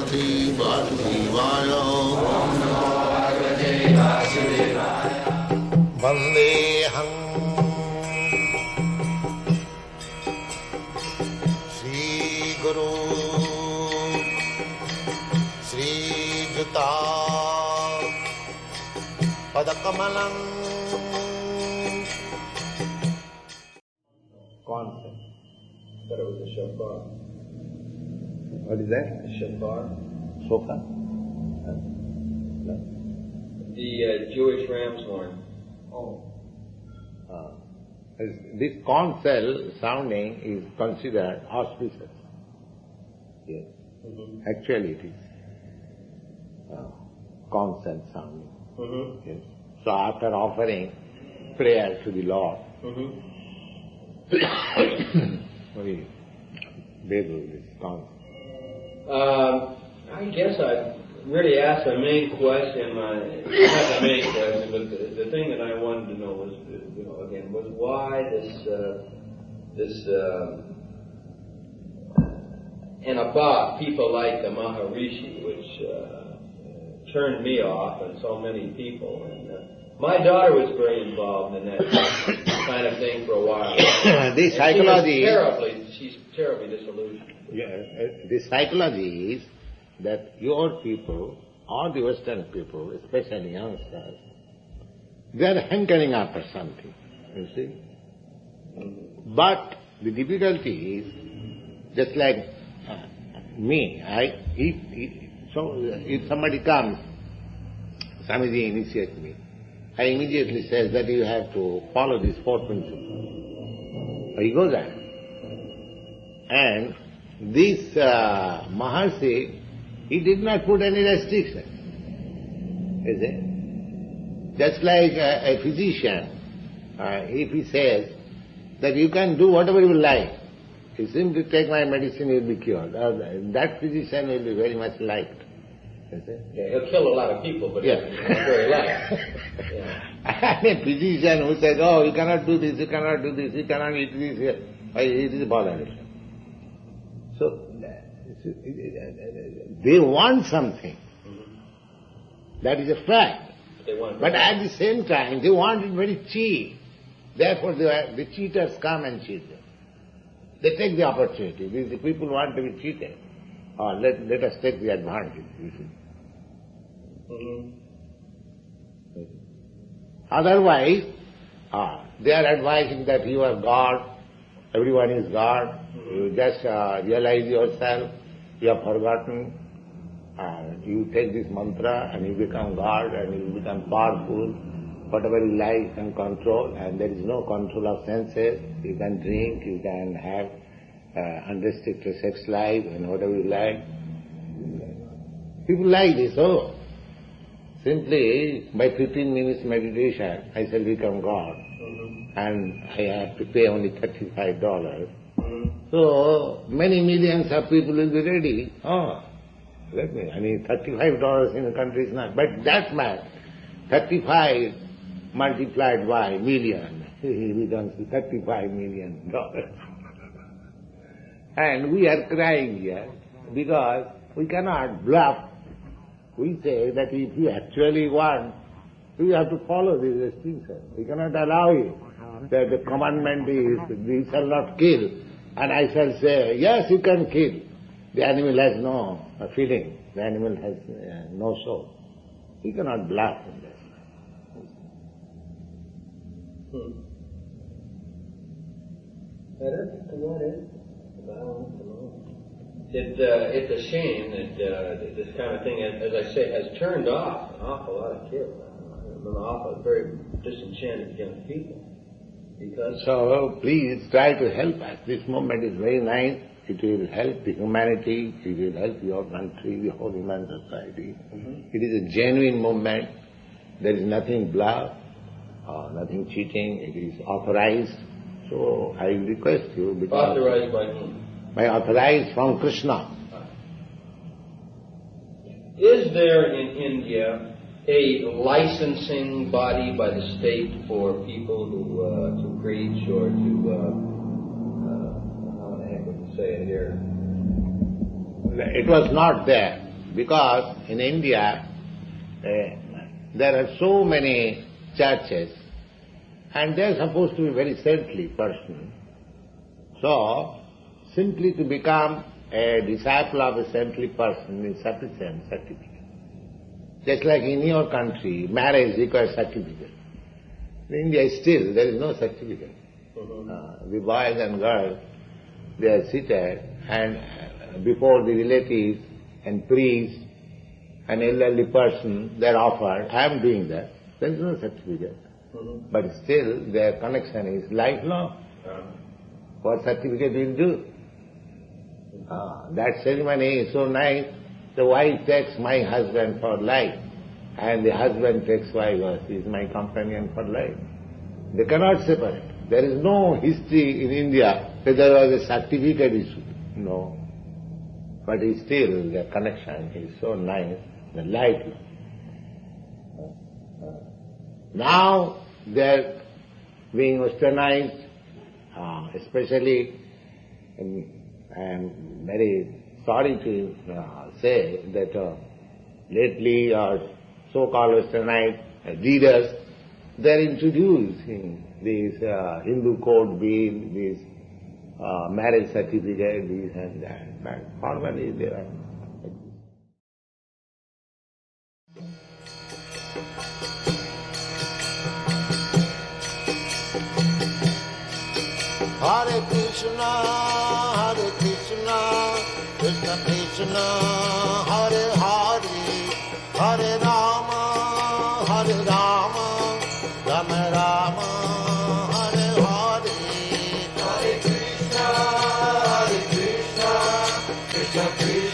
Bhagavate Vasudevaya. Vandeham Sri Guru Sri Juta Padakamalam. Concept. But it was a shofar. What is that? A shofar. Sofa? No. The Jewish ram's horn. Oh. This conch shell sounding is considered auspicious. Yes. Mm-hmm. Actually it is conch shell sounding. Mm-hmm. Yes. So after offering prayer to the Lord, we babble this conch. I guess I really asked the main question, not the main question, but the thing that I wanted to know was, again, was why this and about people like the Maharishi, which turned me off and so many people. And my daughter was very involved in that kind of thing for a while. The psychology she's terribly disillusioned. The psychology is that your people, or the Western people, especially youngsters, they are hankering after something, you see. But the difficulty is, just like me, if somebody comes, Swamiiji initiates me, I immediately says that you have to follow these 4 principles. He goes there. And this Maharshi, he did not put any restriction. Is it? Just like a physician, if he says that you can do whatever you like, you simply take my medicine, you will be cured. That physician will be very much liked. Yeah, he'll kill a lot of people, but he's very liked. Yeah. And a physician who says, oh, you cannot do this, you cannot do this, you cannot eat this, it is bothersome. So, they want something. That is a fact. But at the same time, they want it very cheap. Therefore, the cheaters come and cheat them. They take the opportunity. The people want to be cheated. Let us take the advantage, you see. Otherwise, they are advising that you are God, everyone is God, you just realize yourself, you have forgotten, you take this mantra and you become God and you become powerful, whatever you like you can control, and there is no control of senses, you can drink, you can have unrestricted sex life and whatever you like. People like this, simply by 15 minutes meditation I shall become God. And I have to pay only $35. So many millions of people will be ready. $35 in the country is not. But that man, 35 multiplied by million, he becomes $35 million. And we are crying here because we cannot bluff. We say that if you actually want, you have to follow these restrictions. We cannot allow you that the commandment is, we shall not kill. And I shall say, yes, you can kill. The animal has no feeling. The animal has no soul. We cannot bluff in this. To what end? It's a shame that this kind of thing, as I say, has turned off an awful lot of kids. Very disenchanted young people. So please try to help us. This movement is very nice. It will help the humanity. It will help your country, the whole human society. It is a genuine movement. There is nothing bluff, nothing cheating. It is authorized. So I will request you. Because authorized by whom? By authorized from Krishna. Is there in India a licensing body by the state for people to preach or to, how the heck would you say it here? It was not there. Because in India, there are so many churches, and they are supposed to be very saintly person. So, simply to become a disciple of a saintly person is sufficient certificate. Just like in your country, marriage requires certificate. In India still, there is no certificate. The boys and girls, they are seated, and before the relatives and priest, an elderly person, they are offered, I am doing that. There is no certificate. But still, their connection is lifelong. What certificate will do? That ceremony is so nice. The wife takes my husband for life, and the husband takes wife, he is my companion for life. They cannot separate. There is no history in India that there was a certificate issue. No. But still, the connection is so nice, the lifelong. Now, they are being westernized, especially, I am very sorry to say that lately our so-called westernized leaders, they are introducing these Hindu code bill, these marriage certificate, this and that. But formally they are. Hare Krishna, Krishna Krishna, Hare Hare, Hare Rama, Rama Rama, Hare Hare. Hare Krishna, Krishna Krishna.